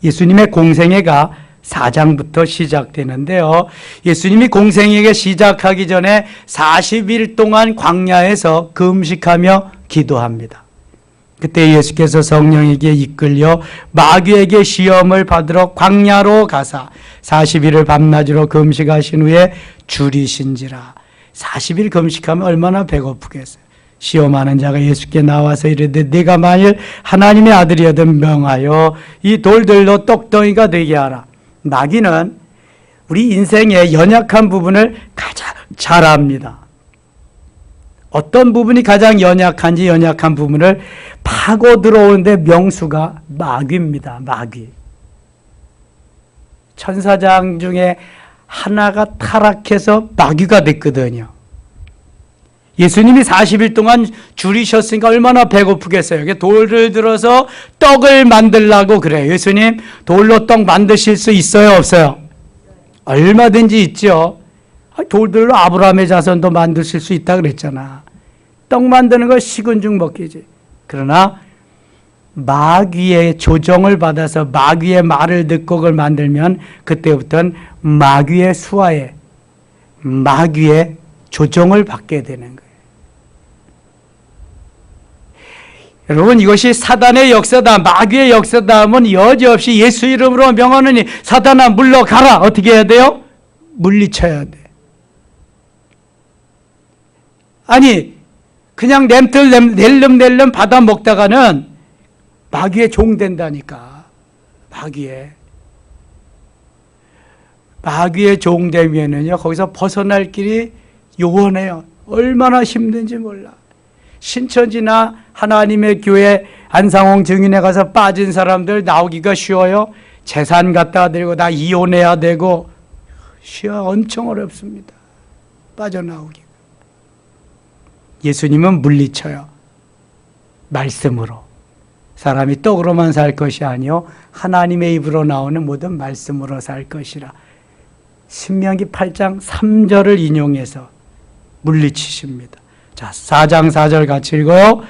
예수님의 공생애가 4장부터 시작되는데요. 예수님이 공생애가 시작하기 전에 40일 동안 광야에서 금식하며 기도합니다. 그때 예수께서 성령에게 이끌려 마귀에게 시험을 받으러 광야로 가사 40일을 밤낮으로 금식하신 후에 줄이신지라. 40일 금식하면 얼마나 배고프겠어요. 시험하는 자가 예수께 나와서 이르되 네가 만일 하나님의 아들이거든 명하여 이 돌들로 떡덩이가 되게 하라. 마귀는 우리 인생의 연약한 부분을 가장 잘 압니다. 어떤 부분이 가장 연약한지 연약한 부분을 파고 들어오는데 명수가 마귀입니다. 마귀. 천사장 중에 하나가 타락해서 마귀가 됐거든요. 예수님이 40일 동안 줄이셨으니까 얼마나 배고프겠어요. 돌을 들어서 떡을 만들라고 그래요. 예수님 돌로 떡 만드실 수 있어요? 없어요? 얼마든지 있죠. 돌들로 아브라함의 자손도 만드실 수 있다 그랬잖아. 떡 만드는 거 식은 죽 먹기지. 그러나 마귀의 조정을 받아서 마귀의 말을 듣고 그걸 만들면 그때부터는 마귀의 수하에 마귀의 조정을 받게 되는 거예요. 여러분, 이것이 사단의 역사다, 마귀의 역사다 하면 여지없이 예수 이름으로 명하느니 사단아 물러가라. 어떻게 해야 돼요? 물리쳐야 돼. 아니 그냥 낼름낼름 받아 먹다가는 마귀의 종 된다니까. 마귀의 종 되면은요, 거기서 벗어날 길이 요원해요. 얼마나 힘든지 몰라. 신천지나 하나님의 교회 안상홍 증인에 가서 빠진 사람들 나오기가 쉬워요? 재산 갖다 드리고 나 이혼해야 되고 쉬워. 엄청 어렵습니다. 빠져나오기. 예수님은 물리쳐요. 말씀으로. 사람이 떡으로만 살 것이 아니요 하나님의 입으로 나오는 모든 말씀으로 살 것이라. 신명기 8장 3절을 인용해서 물리치십니다. 자, 4장 4절 같이 읽어요.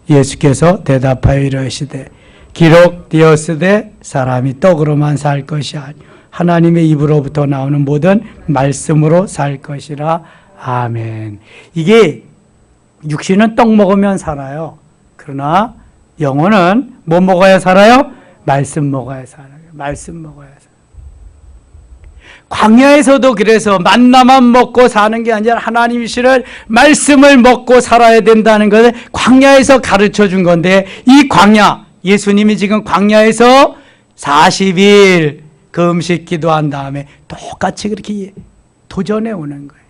예수께서 대답하여 이르시되 기록되었으되 사람이 떡으로만 살 것이 아니요 하나님의 입으로부터 나오는 모든 말씀으로 살 것이라. 아멘. 이게 육신은 떡 먹으면 살아요. 그러나 영혼은 뭐 먹어야 살아요? 말씀 먹어야 살아요. 말씀 먹어야 살아요. 광야에서도 그래서 만나만 먹고 사는 게 아니라 하나님이 주시는 말씀을 먹고 살아야 된다는 것을 광야에서 가르쳐 준 건데, 이 광야, 예수님이 지금 광야에서 40일 금식 기도한 다음에 똑같이 그렇게 도전해 오는 거예요.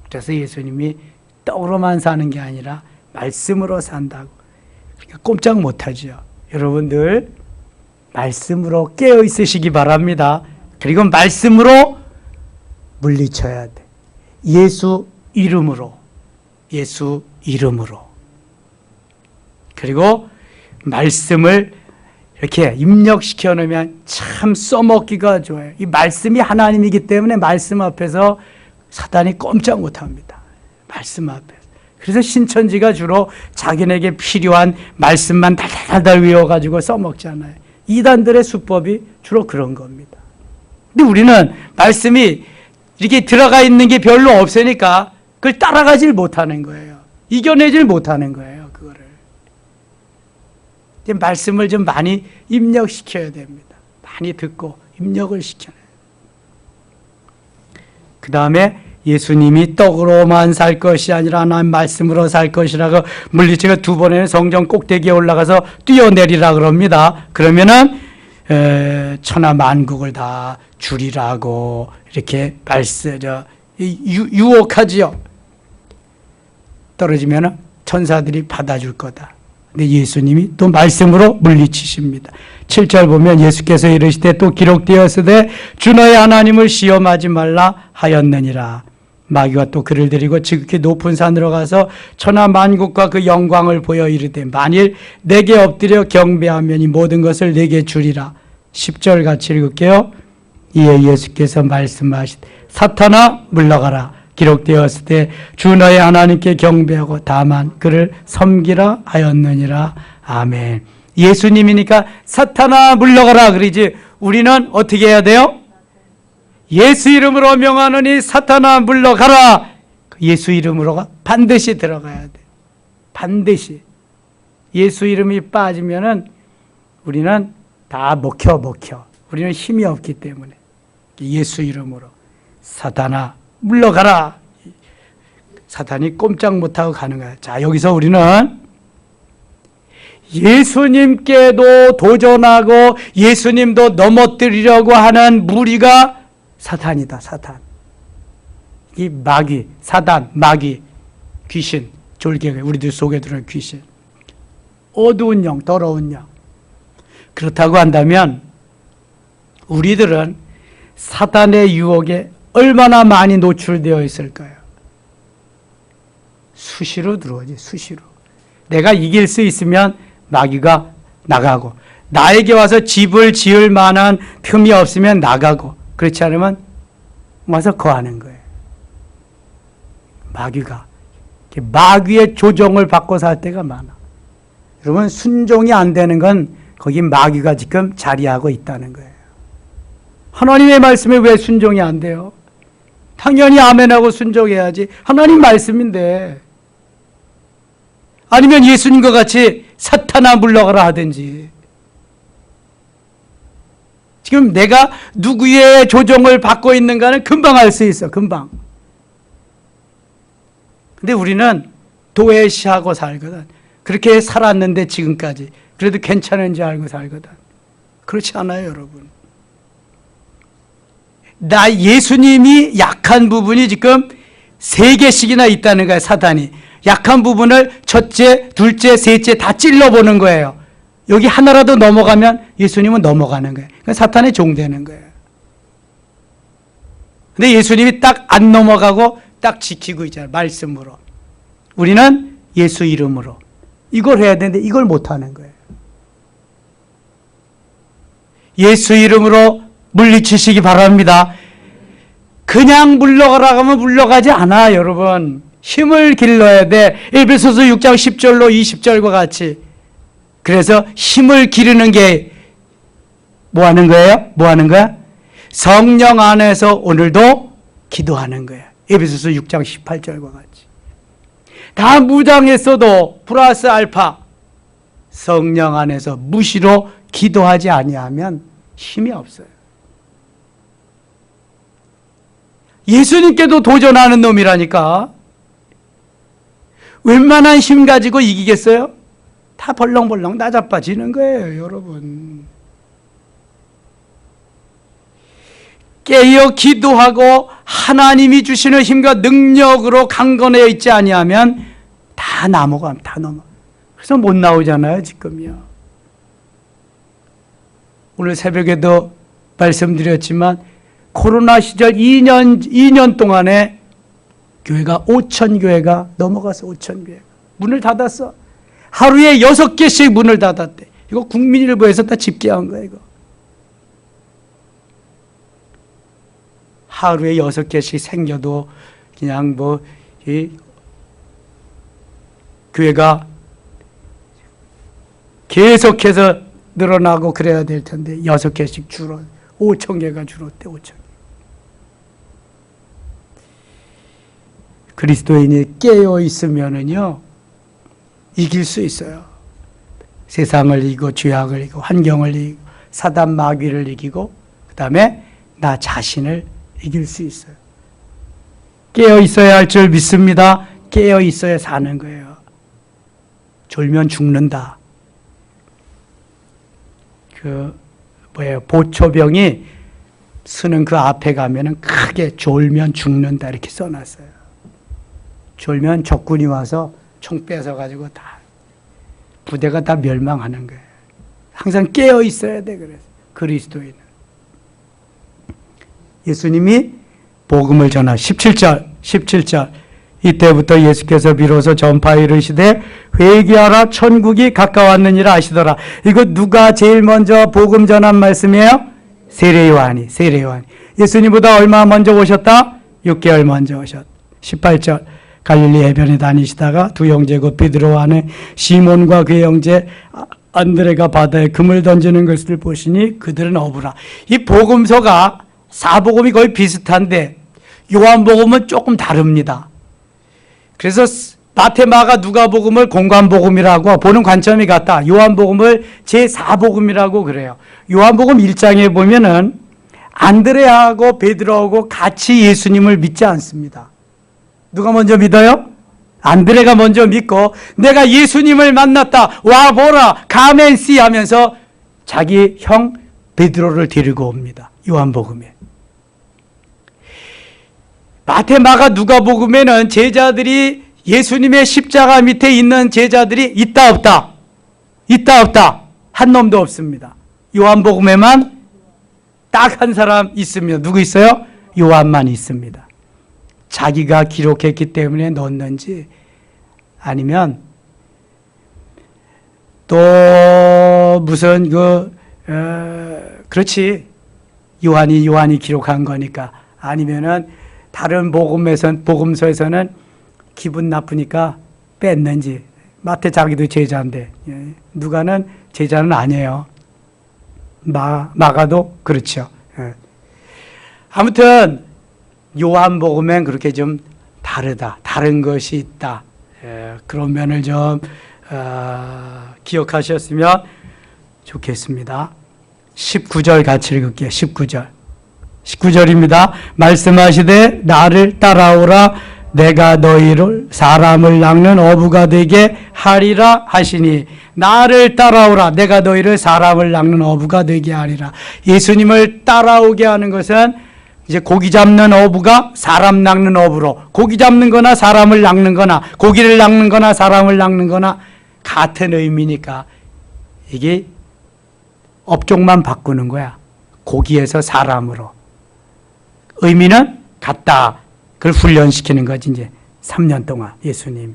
그래서 예수님이 떡으로만 사는 게 아니라 말씀으로 산다고. 그러니까 꼼짝 못하죠. 여러분들 말씀으로 깨어 있으시기 바랍니다. 그리고 말씀으로 물리쳐야 돼. 예수 이름으로. 예수 이름으로. 그리고 말씀을 이렇게 입력시켜 놓으면 참 써먹기가 좋아요. 이 말씀이 하나님이기 때문에 말씀 앞에서 사단이 꼼짝 못합니다. 말씀 앞에서. 그래서 신천지가 주로 자기네에게 필요한 말씀만 달달달 외워가지고 써먹잖아요. 이단들의 수법이 주로 그런 겁니다. 근데 우리는 말씀이 이렇게 들어가 있는 게 별로 없으니까 그걸 따라가질 못하는 거예요. 이겨내질 못하는 거예요. 그거를. 말씀을 좀 많이 입력시켜야 됩니다. 많이 듣고 입력을 시켜야 돼요. 그 다음에 예수님이 떡으로만 살 것이 아니라 하나님 말씀으로 살 것이라고 물리치고 두 번에는 성전 꼭대기에 올라가서 뛰어내리라 그럽니다. 그러면은 천하 만국을 다 주리라고 이렇게 유혹하지요. 떨어지면은 천사들이 받아줄 거다. 근데 예수님이 또 말씀으로 물리치십니다. 7절 보면 예수께서 이르시되 또 기록되었으되 주 너의 하나님을 시험하지 말라 하였느니라. 마귀가 또 그를 데리고 지극히 높은 산으로 가서 천하 만국과 그 영광을 보여 이르되 만일 내게 엎드려 경배하면 이 모든 것을 내게 주리라. 10절 같이 읽을게요. 이에 예수께서 말씀하시되 사탄아 물러가라. 기록되었을 때 주 너의 하나님께 경배하고 다만 그를 섬기라 하였느니라. 아멘. 예수님이니까 사탄아 물러가라 그러지. 우리는 어떻게 해야 돼요? 예수 이름으로 명하노니 사탄아 물러가라. 예수 이름으로가 반드시 들어가야 돼. 반드시. 예수 이름이 빠지면은 우리는 다 먹혀. 우리는 힘이 없기 때문에. 예수 이름으로 사탄아 물러가라. 사탄이 꼼짝 못하고 가는 거야. 자, 여기서 우리는 예수님께도 도전하고 예수님도 넘어뜨리려고 하는 무리가 사탄이다. 사탄. 이 마귀, 사단, 마귀, 귀신, 졸개가 우리들 속에 들어온 귀신. 어두운 영, 더러운 영. 그렇다고 한다면 우리들은 사단의 유혹에 얼마나 많이 노출되어 있을까요? 수시로 들어오지, 수시로. 내가 이길 수 있으면 마귀가 나가고, 나에게 와서 집을 지을 만한 틈이 없으면 나가고, 그렇지 않으면 와서 거하는 거예요. 마귀의 조종을 받고 살 때가 많아. 여러분, 순종이 안 되는 건 거기 마귀가 지금 자리하고 있다는 거예요. 하나님의 말씀에 왜 순종이 안 돼요? 당연히 아멘하고 순종해야지. 하나님 말씀인데. 아니면 예수님과 같이 사탄아 물러가라 하든지. 지금 내가 누구의 조종을 받고 있는가는 금방 알 수 있어. 금방. 근데 우리는 도외시하고 살거든. 그렇게 살았는데 지금까지. 그래도 괜찮은지 알고 살거든. 그렇지 않아요, 여러분. 예수님이 약한 부분이 지금 3개씩이나 있다는 거예요, 사단이. 약한 부분을 첫째, 둘째, 셋째 다 찔러보는 거예요. 여기 하나라도 넘어가면 예수님은 넘어가는 거예요. 그러니까 사탄의 종되는 거예요. 근데 예수님이 딱 안 넘어가고 딱 지키고 있잖아요, 말씀으로. 우리는 예수 이름으로. 이걸 해야 되는데 이걸 못하는 거예요. 예수 이름으로 물리치시기 바랍니다. 그냥 물러가라고 하면 물러가지 않아, 여러분. 힘을 길러야 돼. 에베소서 6장 10절로 20절과 같이. 그래서 힘을 기르는 게 뭐 하는 거예요? 뭐 하는 거야? 성령 안에서 오늘도 기도하는 거예요. 에베소서 6장 18절과 같이. 다 무장했어도 플러스 알파. 성령 안에서 무시로 기도하지 아니하면 힘이 없어요. 예수님께도 도전하는 놈이라니까. 웬만한 힘 가지고 이기겠어요? 다 벌렁벌렁 나자빠지는 거예요, 여러분. 깨어 기도하고 하나님이 주시는 힘과 능력으로 강건해 있지 아니하면 다 넘어갑니다. 다 넘어. 그래서 못 나오잖아요, 지금요. 오늘 새벽에도 말씀드렸지만 코로나 시절 2년 동안에 교회가 5,000교회가 넘어가서 5,000교회가 문을 닫았어. 하루에 6개씩 문을 닫았대. 이거 국민일보에서 다 집계한 거야, 이거. 하루에 6개씩 생겨도 그냥 교회가 계속해서 늘어나고 그래야 될 텐데 6개씩 줄어 5,000개가 줄었대. 5,000개. 그리스도인이 깨어 있으면은요 이길 수 있어요. 세상을 이기고 죄악을 이기고 환경을 이기고 사단 마귀를 이기고 그 다음에 나 자신을 이길 수 있어요. 깨어 있어야 할 줄 믿습니다. 깨어 있어야 사는 거예요. 졸면 죽는다. 보초병이 쓰는 그 앞에 가면은 크게 졸면 죽는다 이렇게 써놨어요. 졸면 적군이 와서 총 뺏어가지고 다 부대가 다 멸망하는 거예요. 항상 깨어 있어야 돼. 그래서 그리스도인은 예수님이 복음을 전하 17절 이때부터 예수께서 비로소 전파에 이르시되 회개하라 천국이 가까웠느니라 하시더라. 이거 누가 제일 먼저 복음 전한 말씀이에요? 세례 요한이. 예수님보다 얼마 먼저 오셨다? 6개월 먼저 오셨다. 18절 갈릴리 해변에 다니시다가 두 형제 곧 베드로와 하는 시몬과 그의 형제 안드레가 바다에 금을 던지는 것을 보시니 그들은 어부라. 이 복음서가 사복음이 거의 비슷한데 요한복음은 조금 다릅니다. 그래서 마태, 마가, 누가복음을 공관복음이라고 보는 관점이 같다. 요한복음을 제4복음이라고 그래요. 요한복음 1장에 보면은 안드레하고 베드로하고 같이 예수님을 믿지 않습니다. 누가 먼저 믿어요? 안드레가 먼저 믿고 내가 예수님을 만났다. 와보라. 가멘씨 하면서 자기 형 베드로를 데리고 옵니다. 요한복음에. 마태, 마가, 누가복음에는 제자들이 예수님의 십자가 밑에 있는 제자들이 있다 없다? 있다 없다? 한 놈도 없습니다. 요한복음에만 딱 한 사람 있습니다. 누구 있어요? 요한만 있습니다. 자기가 기록했기 때문에 넣었는지 아니면 또 무슨 그렇지 요한이 기록한 거니까 아니면은 다른 복음서에서는 기분 나쁘니까 뺐는지 마태 자기도 제자인데 누가는 제자는 아니에요. 마가도 그렇죠. 아무튼 요한복음엔 그렇게 좀 다르다. 다른 것이 있다. 그런 면을 좀 기억하셨으면 좋겠습니다. 19절 같이 읽을게요. 19절입니다. 말씀하시되 나를 따라오라 내가 너희를 사람을 낚는 어부가 되게 하리라 하시니 나를 따라오라 내가 너희를 사람을 낚는 어부가 되게 하리라. 예수님을 따라오게 하는 것은 이제 고기 잡는 어부가 사람 낚는 어부로 고기 잡는 거나 사람을 낚는 거나 고기를 낚는 거나 사람을 낚는 거나 같은 의미니까 이게 업종만 바꾸는 거야. 고기에서 사람으로. 의미는 같다. 그걸 훈련시키는 거지 이제 3년 동안 예수님이.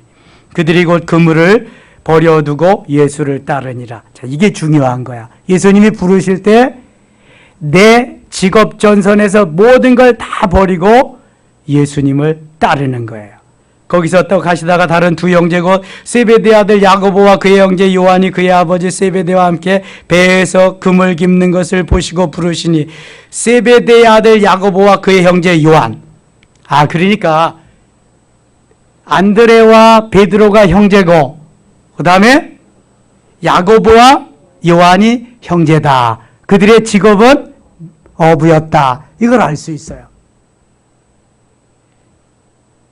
그들이 곧 그물을 버려두고 예수를 따르니라. 자, 이게 중요한 거야. 예수님이 부르실 때 내 직업 전선에서 모든 걸 다 버리고 예수님을 따르는 거예요. 거기서 또 가시다가 다른 두 형제 곧 세베대 아들 야고보와 그의 형제 요한이 그의 아버지 세베대와 함께 배에서 금을 깁는 것을 보시고 부르시니 세베대의 아들 야고보와 그의 형제 요한. 그러니까 안드레와 베드로가 형제고 그 다음에 야고보와 요한이 형제다. 그들의 직업은 어부였다. 이걸 알 수 있어요.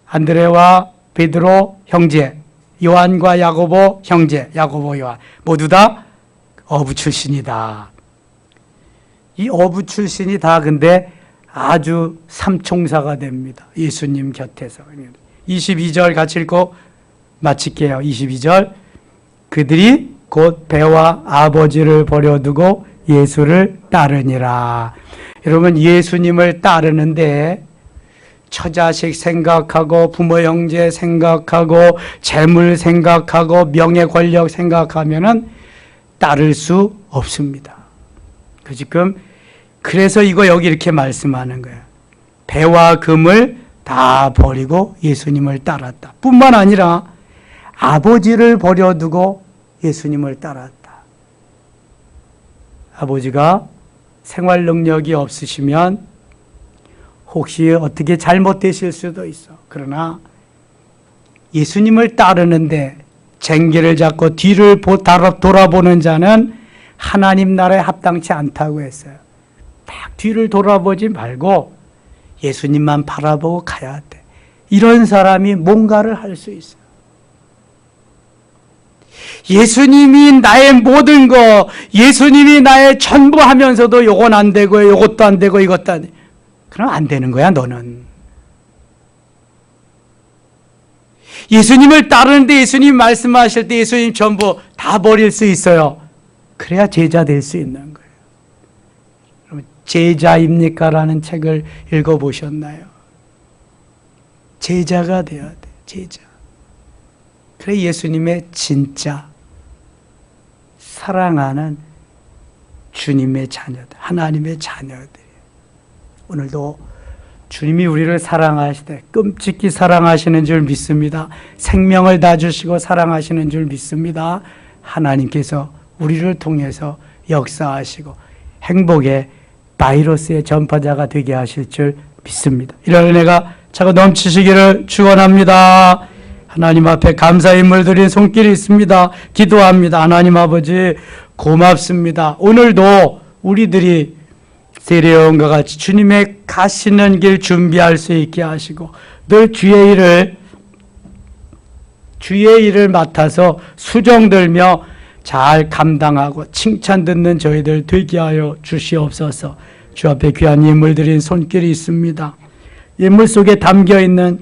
안드레와 베드로 형제, 요한과 야고보 형제, 야고보 요한 모두 다 어부 출신이다. 이 어부 출신이 다 근데 아주 삼총사가 됩니다. 예수님 곁에서. 22절 같이 읽고 마칠게요. 22절. 그들이 곧 배와 아버지를 버려두고 예수를 따르니라. 여러분, 예수님을 따르는데 처자식 생각하고 부모 형제 생각하고 재물 생각하고 명예 권력 생각하면은 따를 수 없습니다. 지금 그래서 이거 여기 이렇게 말씀하는 거예요. 배와 금을 다 버리고 예수님을 따랐다. 뿐만 아니라 아버지를 버려두고 예수님을 따랐다. 아버지가 생활 능력이 없으시면 혹시 어떻게 잘못되실 수도 있어. 그러나 예수님을 따르는데 쟁기를 잡고 뒤를 돌아보는 자는 하나님 나라에 합당치 않다고 했어요. 딱 뒤를 돌아보지 말고 예수님만 바라보고 가야 돼. 이런 사람이 뭔가를 할 수 있어요. 예수님이 나의 모든 거, 예수님이 나의 전부 하면서도 요건 안 되고 요것도 안 되고 이것도 안 돼. 그럼 안 되는 거야, 너는. 예수님을 따르는데 예수님 말씀하실 때 예수님 전부 다 버릴 수 있어요. 그래야 제자 될 수 있는 거예요. 그러면 제자입니까? 라는 책을 읽어보셨나요? 제자가 되어야 돼, 제자. 그래 예수님의 진짜 사랑하는 주님의 자녀들, 하나님의 자녀들이에요. 오늘도 주님이 우리를 사랑하시되 끔찍히 사랑하시는 줄 믿습니다. 생명을 다 주시고 사랑하시는 줄 믿습니다. 하나님께서 우리를 통해서 역사하시고 행복의 바이러스의 전파자가 되게 하실 줄 믿습니다. 이런 은혜가 차고 넘치시기를 축원합니다. 하나님 앞에 감사 인물 드린 손길이 있습니다. 기도합니다. 하나님 아버지 고맙습니다. 오늘도 우리들이 세례요한과 같이 주님의 가시는 길 준비할 수 있게 하시고 늘 주의 일을 맡아서 수종 들며 잘 감당하고 칭찬 듣는 저희들 되게 하여 주시옵소서. 주 앞에 귀한 예물 드린 손길이 있습니다. 예물 속에 담겨있는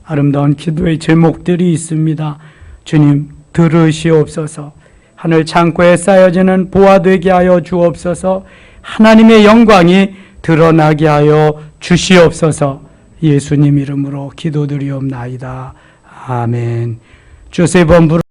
아름다운 기도의 제목들이 있습니다. 주님 들으시옵소서. 하늘 창고에 쌓여지는 보화 되게 하여 주옵소서. 하나님의 영광이 드러나게 하여 주시옵소서. 예수님 이름으로 기도드리옵나이다. 아멘. 주세 번부로